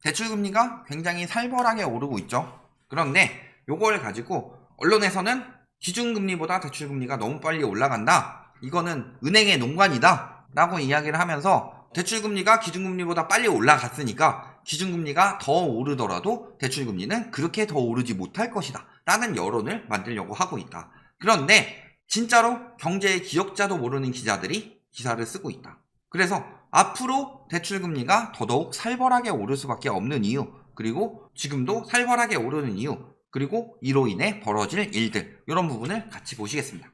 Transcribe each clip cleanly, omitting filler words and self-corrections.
대출금리가 굉장히 살벌하게 오르고 있죠. 그런데 요걸 가지고 언론에서는 기준금리보다 대출금리가 너무 빨리 올라간다. 이거는 은행의 농간이다. 라고 이야기를 하면서 대출금리가 기준금리보다 빨리 올라갔으니까 기준금리가 더 오르더라도 대출금리는 그렇게 더 오르지 못할 것이다. 라는 여론을 만들려고 하고 있다. 그런데 진짜로 경제의 기역자도 모르는 기자들이 기사를 쓰고 있다. 그래서 앞으로 대출금리가 더더욱 살벌하게 오를 수밖에 없는 이유, 그리고 지금도 살벌하게 오르는 이유, 그리고 이로 인해 벌어질 일들, 이런 부분을 같이 보시겠습니다.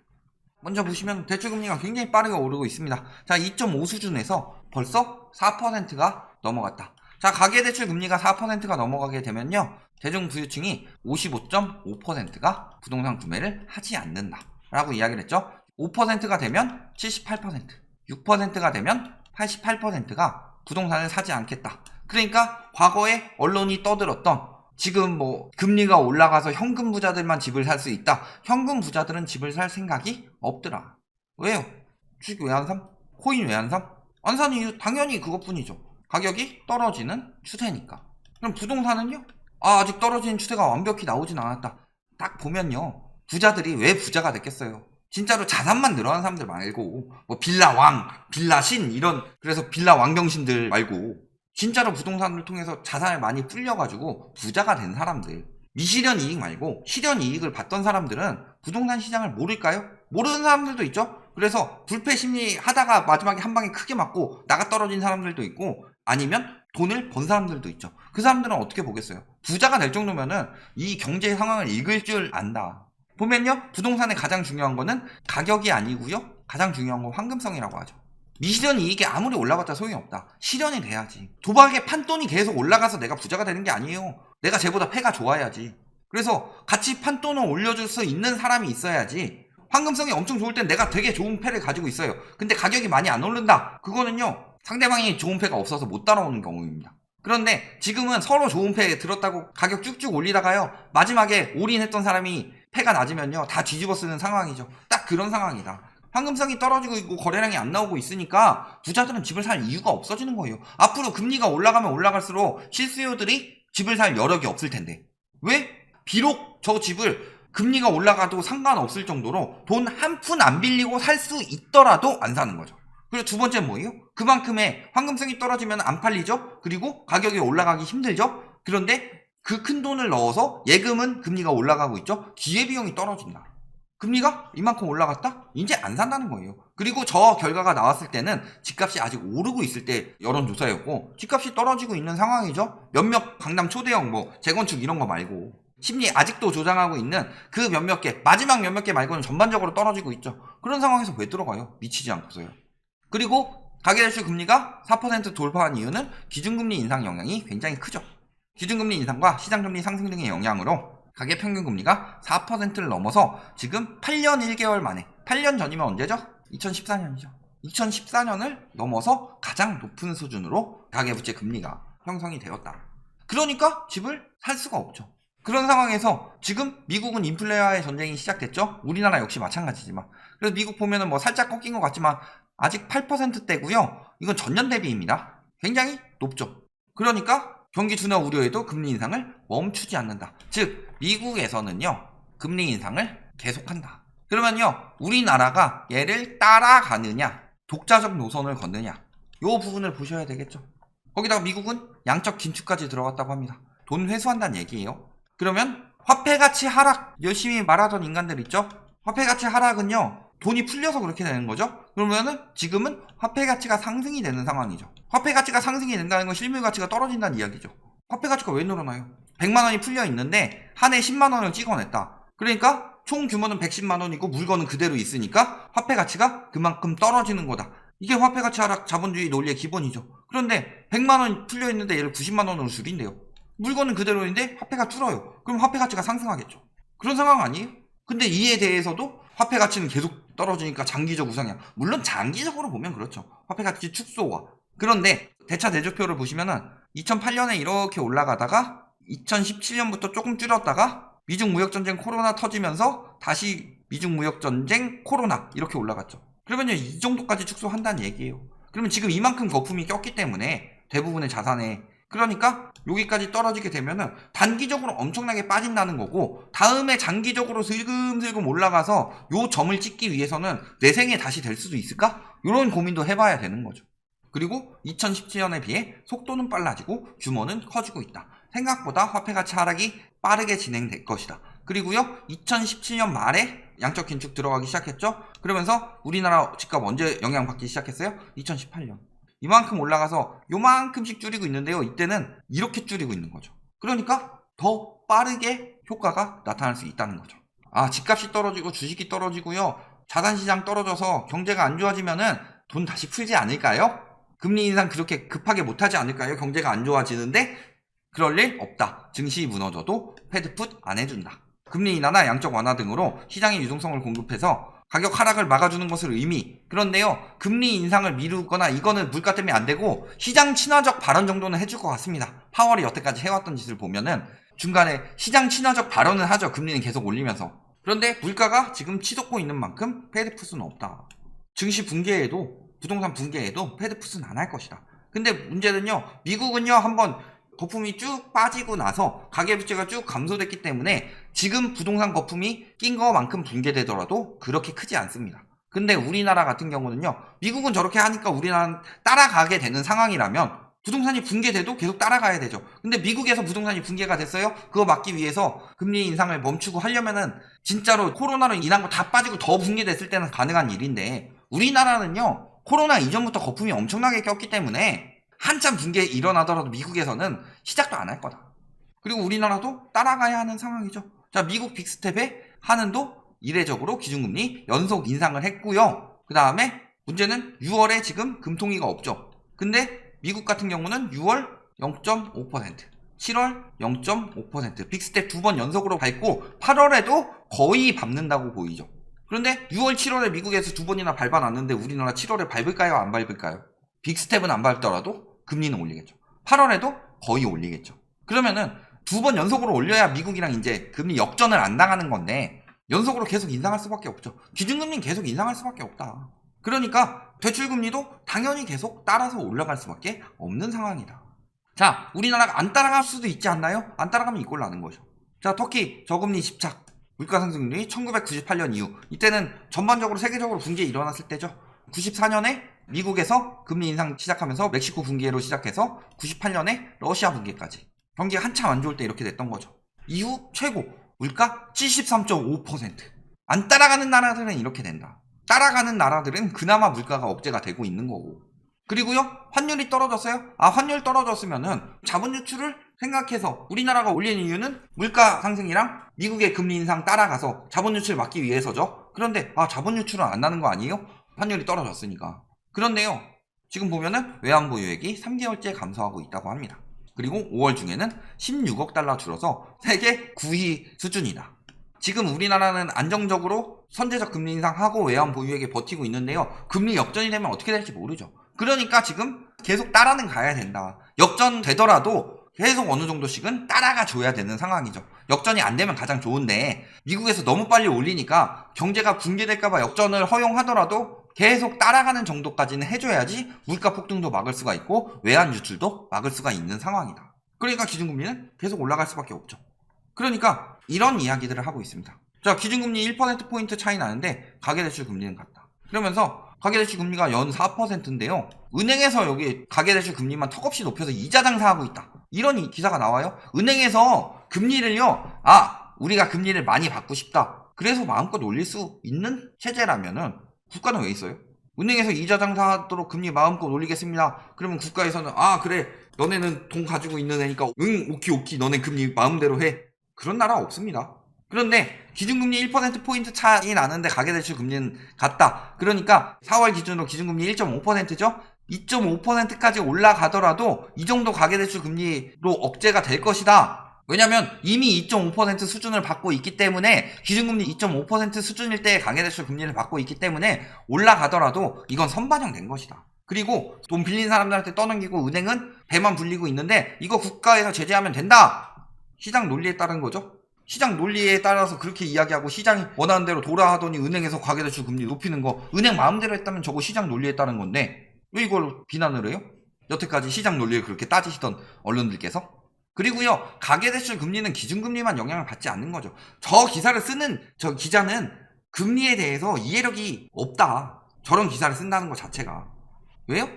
먼저 보시면 대출금리가 굉장히 빠르게 오르고 있습니다. 자, 2.5 수준에서 벌써 4%가 넘어갔다. 자, 가계대출 금리가 4%가 넘어가게 되면요, 대중부유층이 55.5%가 부동산 구매를 하지 않는다 라고 이야기를 했죠. 5%가 되면 78%, 6%가 되면 88%가 부동산을 사지 않겠다. 그러니까 과거에 언론이 떠들었던 지금 금리가 올라가서 현금 부자들만 집을 살 수 있다. 현금 부자들은 집을 살 생각이 없더라. 왜요? 주식 왜 안 삼? 코인 왜 안 삼? 안 사는 이유 당연히 그것뿐이죠. 가격이 떨어지는 추세니까. 그럼 부동산은요? 아직 떨어지는 추세가 완벽히 나오진 않았다. 딱 보면요, 부자들이 왜 부자가 됐겠어요? 진짜로 자산만 늘어난 사람들 말고 빌라왕, 빌라신 이런, 그래서 빌라 왕정신들 말고 진짜로 부동산을 통해서 자산을 많이 불려가지고 부자가 된 사람들, 미실현 이익 말고 실현 이익을 봤던 사람들은 부동산 시장을 모를까요? 모르는 사람들도 있죠. 그래서 불패 심리 하다가 마지막에 한 방에 크게 맞고 나가 떨어진 사람들도 있고, 아니면 돈을 번 사람들도 있죠. 그 사람들은 어떻게 보겠어요? 부자가 될 정도면은 이 경제 상황을 읽을 줄 안다. 보면요, 부동산의 가장 중요한 거는 가격이 아니고요, 가장 중요한 건 황금성이라고 하죠. 미실현 이익이 아무리 올라갔다 소용이 없다. 실현이 돼야지. 도박의 판돈이 계속 올라가서 내가 부자가 되는 게 아니에요. 내가 쟤보다 패가 좋아야지. 그래서 같이 판돈을 올려줄 수 있는 사람이 있어야지. 황금성이 엄청 좋을 땐 내가 되게 좋은 패를 가지고 있어요. 근데 가격이 많이 안 오른다. 그거는요, 상대방이 좋은 패가 없어서 못 따라오는 경우입니다. 그런데 지금은 서로 좋은 패에 들었다고 가격 쭉쭉 올리다가요, 마지막에 올인했던 사람이 패가 낮으면요, 다 뒤집어 쓰는 상황이죠. 딱 그런 상황이다. 황금성이 떨어지고 있고 거래량이 안 나오고 있으니까 부자들은 집을 살 이유가 없어지는 거예요. 앞으로 금리가 올라가면 올라갈수록 실수요들이 집을 살 여력이 없을 텐데, 왜? 비록 저 집을 금리가 올라가도 상관없을 정도로 돈 한 푼 안 빌리고 살 수 있더라도 안 사는 거죠. 그리고 두 번째는 뭐예요? 그만큼의 황금성이 떨어지면 안 팔리죠? 그리고 가격이 올라가기 힘들죠? 그런데 그 큰 돈을 넣어서 예금은 금리가 올라가고 있죠? 기회비용이 떨어진다. 금리가 이만큼 올라갔다? 이제 안 산다는 거예요. 그리고 저 결과가 나왔을 때는 집값이 아직 오르고 있을 때 여론조사였고, 집값이 떨어지고 있는 상황이죠. 몇몇 강남 초대형 재건축 이런 거 말고, 심리 아직도 조장하고 있는 그 몇몇 개, 마지막 몇몇 개 말고는 전반적으로 떨어지고 있죠. 그런 상황에서 왜 들어가요? 미치지 않고서요. 그리고 가계대출 금리가 4% 돌파한 이유는 기준금리 인상 영향이 굉장히 크죠. 기준금리 인상과 시장금리 상승 등의 영향으로 가계평균금리가 4%를 넘어서 지금 8년 1개월 만에, 8년 전이면 언제죠? 2014년이죠. 2014년을 넘어서 가장 높은 수준으로 가계부채 금리가 형성이 되었다. 그러니까 집을 살 수가 없죠. 그런 상황에서 지금 미국은 인플레와의 전쟁이 시작됐죠. 우리나라 역시 마찬가지지만. 그래서 미국 보면은 살짝 꺾인 것 같지만 아직 8%대고요. 이건 전년 대비입니다. 굉장히 높죠. 그러니까 경기 둔화 우려에도 금리 인상을 멈추지 않는다. 즉 미국에서는요, 금리 인상을 계속한다. 그러면요, 우리나라가 얘를 따라가느냐, 독자적 노선을 걷느냐, 요 부분을 보셔야 되겠죠. 거기다가 미국은 양적 긴축까지 들어갔다고 합니다. 돈 회수한다는 얘기예요. 그러면 화폐가치 하락, 열심히 말하던 인간들 있죠? 화폐가치 하락은요, 돈이 풀려서 그렇게 되는 거죠. 그러면은 지금은 화폐가치가 상승이 되는 상황이죠. 화폐가치가 상승이 된다는 건 실물가치가 떨어진다는 이야기죠. 화폐가치가 왜 늘어나요? 100만원이 풀려 있는데 한 해 10만원을 찍어냈다. 그러니까 총 규모는 110만원이고 물건은 그대로 있으니까 화폐가치가 그만큼 떨어지는 거다. 이게 화폐가치 하락 자본주의 논리의 기본이죠. 그런데 100만원 풀려 있는데 얘를 90만원으로 줄인대요. 물건은 그대로인데 화폐가 줄어요. 그럼 화폐가치가 상승하겠죠. 그런 상황 아니에요? 근데 이에 대해서도 화폐가치는 계속 떨어지니까 장기적 우상향. 물론 장기적으로 보면 그렇죠. 화폐가치 축소와. 그런데 대차 대조표를 보시면은 2008년에 이렇게 올라가다가 2017년부터 조금 줄였다가 미중 무역전쟁 코로나 터지면서 다시 미중 무역전쟁 코로나 이렇게 올라갔죠. 그러면요, 이 정도까지 축소한다는 얘기예요. 그러면 지금 이만큼 거품이 꼈기 때문에 대부분의 자산에 그러니까 여기까지 떨어지게 되면은 단기적으로 엄청나게 빠진다는 거고, 다음에 장기적으로 슬금슬금 올라가서 요 점을 찍기 위해서는 내 생에 다시 될 수도 있을까? 이런 고민도 해봐야 되는 거죠. 그리고 2017년에 비해 속도는 빨라지고 규모는 커지고 있다. 생각보다 화폐 가치 하락이 빠르게 진행될 것이다. 그리고요, 2017년 말에 양적 긴축 들어가기 시작했죠. 그러면서 우리나라 집값 언제 영향받기 시작했어요? 2018년. 이만큼 올라가서 요만큼씩 줄이고 있는데요, 이때는 이렇게 줄이고 있는 거죠. 그러니까 더 빠르게 효과가 나타날 수 있다는 거죠. 집값이 떨어지고 주식이 떨어지고요, 자산시장 떨어져서 경제가 안 좋아지면은 돈 다시 풀지 않을까요? 금리 인상 그렇게 급하게 못하지 않을까요? 경제가 안 좋아지는데 그럴 일 없다. 증시 무너져도 패드풋 안 해준다. 금리 인하나 양적 완화 등으로 시장의 유동성을 공급해서 가격 하락을 막아주는 것을 의미. 그런데요, 금리 인상을 미루거나 이거는 물가 때문에 안 되고 시장 친화적 발언 정도는 해줄 것 같습니다. 파월이 여태까지 해왔던 짓을 보면은 중간에 시장 친화적 발언을 하죠. 금리는 계속 올리면서. 그런데 물가가 지금 치솟고 있는 만큼 패드풋은 없다. 증시 붕괴에도, 부동산 붕괴에도 패드풋은 안 할 것이다. 근데 문제는요, 미국은요, 한번 거품이 쭉 빠지고 나서 가계부채가 쭉 감소됐기 때문에 지금 부동산 거품이 낀 거만큼 붕괴되더라도 그렇게 크지 않습니다. 근데 우리나라 같은 경우는요, 미국은 저렇게 하니까 우리나라는 따라가게 되는 상황이라면 부동산이 붕괴돼도 계속 따라가야 되죠. 근데 미국에서 부동산이 붕괴가 됐어요? 그거 막기 위해서 금리 인상을 멈추고 하려면은 진짜로 코로나로 인한 거 다 빠지고 더 붕괴됐을 때는 가능한 일인데, 우리나라는요, 코로나 이전부터 거품이 엄청나게 꼈기 때문에 한참 붕괴 일어나더라도 미국에서는 시작도 안 할 거다. 그리고 우리나라도 따라가야 하는 상황이죠. 자, 미국 빅스텝의 한은도 이례적으로 기준금리 연속 인상을 했고요. 그 다음에 문제는 6월에 지금 금통위가 없죠. 근데 미국 같은 경우는 6월 0.5%, 7월 0.5%, 빅스텝 2번 연속으로 밟고 8월에도 거의 밟는다고 보이죠. 그런데 6월, 7월에 미국에서 2번이나 밟아놨는데 우리나라 7월에 밟을까요? 안 밟을까요? 빅스텝은 안 밟더라도 금리는 올리겠죠. 8월에도 거의 올리겠죠. 그러면은 2번 연속으로 올려야 미국이랑 이제 금리 역전을 안 당하는 건데 연속으로 계속 인상할 수밖에 없죠. 기준금리는 계속 인상할 수밖에 없다. 그러니까 대출금리도 당연히 계속 따라서 올라갈 수밖에 없는 상황이다. 자, 우리나라가 안 따라갈 수도 있지 않나요? 안 따라가면 이꼴 나는 거죠. 자, 터키 저금리 집착 물가상승률이 1998년 이후, 이때는 전반적으로 세계적으로 붕괴 일어났을 때죠. 94년에 미국에서 금리 인상 시작하면서 멕시코 붕괴로 시작해서 98년에 러시아 붕괴까지 경기가 한참 안 좋을 때 이렇게 됐던 거죠. 이후 최고 물가 73.5%. 안 따라가는 나라들은 이렇게 된다. 따라가는 나라들은 그나마 물가가 억제가 되고 있는 거고. 그리고요, 환율이 떨어졌어요? 환율 떨어졌으면은 자본 유출을 생각해서 우리나라가 올린 이유는 물가 상승이랑 미국의 금리 인상 따라가서 자본 유출 막기 위해서죠. 그런데 자본 유출은 안 나는 거 아니에요? 환율이 떨어졌으니까. 그런데요, 지금 보면은 외환 보유액이 3개월째 감소하고 있다고 합니다. 그리고 5월 중에는 16억 달러 줄어서 세계 9위 수준이다. 지금 우리나라는 안정적으로 선제적 금리 인상하고 외환 보유액에 버티고 있는데요, 금리 역전이 되면 어떻게 될지 모르죠. 그러니까 지금 계속 따라는 가야 된다. 역전 되더라도 계속 어느 정도씩은 따라가 줘야 되는 상황이죠. 역전이 안 되면 가장 좋은데 미국에서 너무 빨리 올리니까 경제가 붕괴될까봐 역전을 허용하더라도 계속 따라가는 정도까지는 해줘야지 물가 폭등도 막을 수가 있고 외환 유출도 막을 수가 있는 상황이다. 그러니까 기준금리는 계속 올라갈 수밖에 없죠. 그러니까 이런 이야기들을 하고 있습니다. 자, 기준금리 1%포인트 차이 나는데 가계대출 금리는 같다. 그러면서 가계대출 금리가 연 4%인데요. 은행에서 여기 가계대출 금리만 턱없이 높여서 이자 장사하고 있다. 이런 기사가 나와요. 은행에서 금리를요, 우리가 금리를 많이 받고 싶다. 그래서 마음껏 올릴 수 있는 체제라면은 국가는 왜 있어요? 은행에서 이자 장사하도록 금리 마음껏 올리겠습니다. 그러면 국가에서는 그래, 너네는 돈 가지고 있는 애니까 오키 너네 금리 마음대로 해. 그런 나라 없습니다. 그런데 기준금리 1%포인트 차이 나는데 가계대출 금리는 같다. 그러니까 4월 기준으로 기준금리 1.5%죠? 2.5%까지 올라가더라도 이 정도 가계대출 금리로 억제가 될 것이다. 왜냐면 이미 2.5% 수준을 받고 있기 때문에, 기준금리 2.5% 수준일 때 가계대출 금리를 받고 있기 때문에 올라가더라도 이건 선반영된 것이다. 그리고 돈 빌린 사람들한테 떠넘기고 은행은 배만 불리고 있는데 이거 국가에서 제재하면 된다. 시장 논리에 따른 거죠. 시장 논리에 따라서 그렇게 이야기하고 시장이 원하는 대로 돌아하더니 은행에서 가계대출 금리 높이는 거 은행 마음대로 했다면 저거 시장 논리에 따른 건데 왜 이걸 비난을 해요? 여태까지 시장 논리를 그렇게 따지시던 언론들께서. 그리고요, 가계대출 금리는 기준금리만 영향을 받지 않는 거죠. 저 기사를 쓰는 저 기자는 금리에 대해서 이해력이 없다. 저런 기사를 쓴다는 것 자체가. 왜요?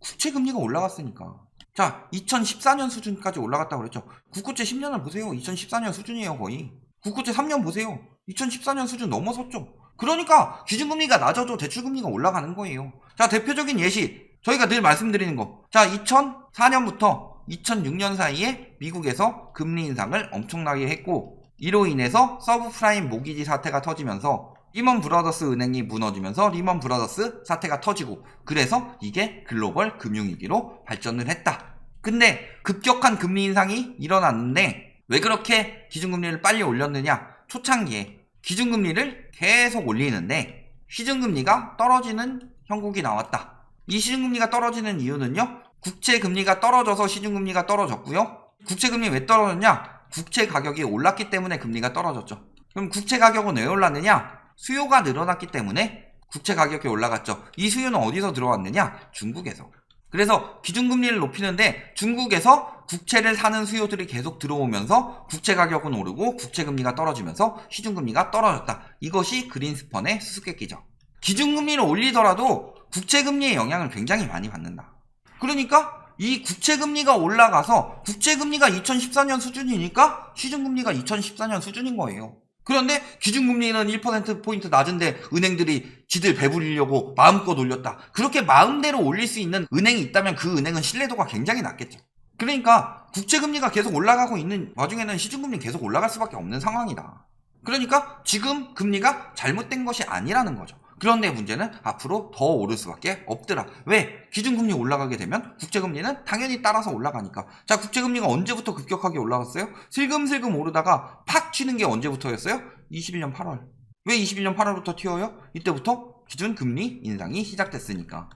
국채금리가 올라갔으니까. 자, 2014년 수준까지 올라갔다고 그랬죠. 국고채 10년을 보세요. 2014년 수준이에요, 거의. 국고채 3년 보세요. 2014년 수준 넘어섰죠. 그러니까 기준금리가 낮아져 대출금리가 올라가는 거예요. 자, 대표적인 예시. 저희가 늘 말씀드리는 거. 자, 2004년부터 2006년 사이에 미국에서 금리 인상을 엄청나게 했고, 이로 인해서 서브프라임 모기지 사태가 터지면서 리먼 브라더스 은행이 무너지면서 리먼 브라더스 사태가 터지고, 그래서 이게 글로벌 금융위기로 발전을 했다. 근데 급격한 금리 인상이 일어났는데 왜 그렇게 기준금리를 빨리 올렸느냐? 초창기에 기준금리를 계속 올리는데 시중금리가 떨어지는 형국이 나왔다. 이 시중금리가 떨어지는 이유는요, 국채금리가 떨어져서 시중금리가 떨어졌고요. 국채금리 왜 떨어졌냐? 국채 가격이 올랐기 때문에 금리가 떨어졌죠. 그럼 국채 가격은 왜 올랐느냐? 수요가 늘어났기 때문에 국채 가격이 올라갔죠. 이 수요는 어디서 들어왔느냐? 중국에서. 그래서 기준금리를 높이는데 중국에서 국채를 사는 수요들이 계속 들어오면서 국채 가격은 오르고 국채금리가 떨어지면서 시중금리가 떨어졌다. 이것이 그린스펀의 수수께끼죠. 기준금리를 올리더라도 국채금리의 영향을 굉장히 많이 받는다. 그러니까 이 국채금리가 올라가서 국채금리가 2014년 수준이니까 시중금리가 2014년 수준인 거예요. 그런데 기준금리는 1%포인트 낮은데 은행들이 지들 배부리려고 마음껏 올렸다. 그렇게 마음대로 올릴 수 있는 은행이 있다면 그 은행은 신뢰도가 굉장히 낮겠죠. 그러니까 국채금리가 계속 올라가고 있는 와중에는 시중금리 계속 올라갈 수밖에 없는 상황이다. 그러니까 지금 금리가 잘못된 것이 아니라는 거죠. 그런데 문제는 앞으로 더 오를 수밖에 없더라. 왜? 기준금리 올라가게 되면 국채금리는 당연히 따라서 올라가니까. 자, 국채금리가 언제부터 급격하게 올라갔어요? 슬금슬금 오르다가 팍 튀는 게 언제부터였어요? 21년 8월. 왜 21년 8월부터 튀어요? 이때부터 기준금리 인상이 시작됐으니까.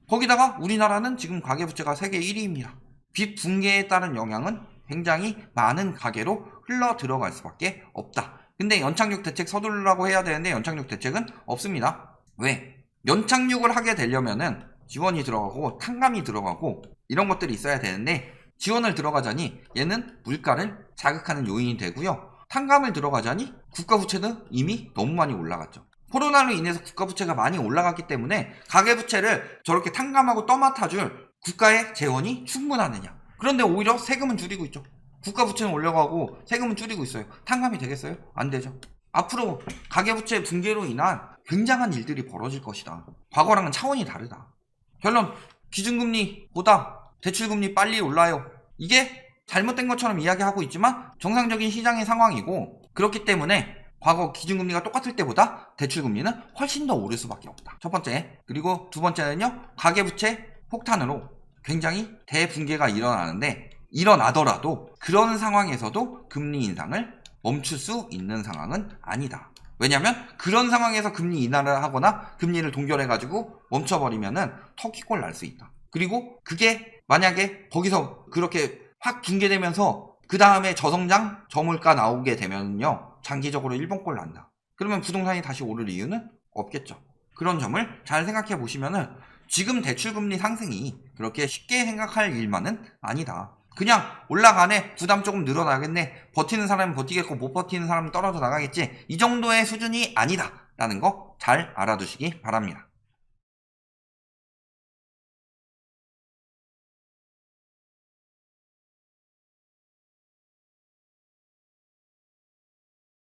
거기다가 우리나라는 지금 가계부채가 세계 1위입니다. 빚 붕괴에 따른 영향은 굉장히 많은 가계로 흘러 들어갈 수밖에 없다. 근데 연착륙 대책 서두르라고 해야 되는데 연착륙 대책은 없습니다. 왜? 연착륙을 하게 되려면은 지원이 들어가고 탕감이 들어가고 이런 것들이 있어야 되는데 지원을 들어가자니 얘는 물가를 자극하는 요인이 되고요. 탕감을 들어가자니 국가부채는 이미 너무 많이 올라갔죠. 코로나로 인해서 국가부채가 많이 올라갔기 때문에 가계부채를 저렇게 탕감하고 떠맡아줄 국가의 재원이 충분하느냐. 그런데 오히려 세금은 줄이고 있죠. 국가부채는 올려가고 세금은 줄이고 있어요. 탕감이 되겠어요? 안 되죠. 앞으로 가계부채 붕괴로 인한 굉장한 일들이 벌어질 것이다. 과거랑은 차원이 다르다. 결론, 기준금리보다 대출금리 빨리 올라요. 이게 잘못된 것처럼 이야기하고 있지만 정상적인 시장의 상황이고, 그렇기 때문에 과거 기준금리가 똑같을 때보다 대출금리는 훨씬 더 오를 수밖에 없다. 첫 번째. 그리고 두 번째는요, 가계부채 폭탄으로 굉장히 대붕괴가 일어나더라도 그런 상황에서도 금리 인상을 멈출 수 있는 상황은 아니다. 왜냐면 그런 상황에서 금리 인하를 하거나 금리를 동결해가지고 멈춰버리면은 터키골 날 수 있다. 그리고 그게 만약에 거기서 그렇게 확 붕괴되면서 그 다음에 저성장, 저물가 나오게 되면요, 장기적으로 일본골 난다. 그러면 부동산이 다시 오를 이유는 없겠죠. 그런 점을 잘 생각해 보시면은 지금 대출금리 상승이 그렇게 쉽게 생각할 일만은 아니다. 그냥 올라가네, 부담 조금 늘어나겠네, 버티는 사람은 버티겠고 못 버티는 사람은 떨어져 나가겠지, 이 정도의 수준이 아니다 라는 거 잘 알아두시기 바랍니다.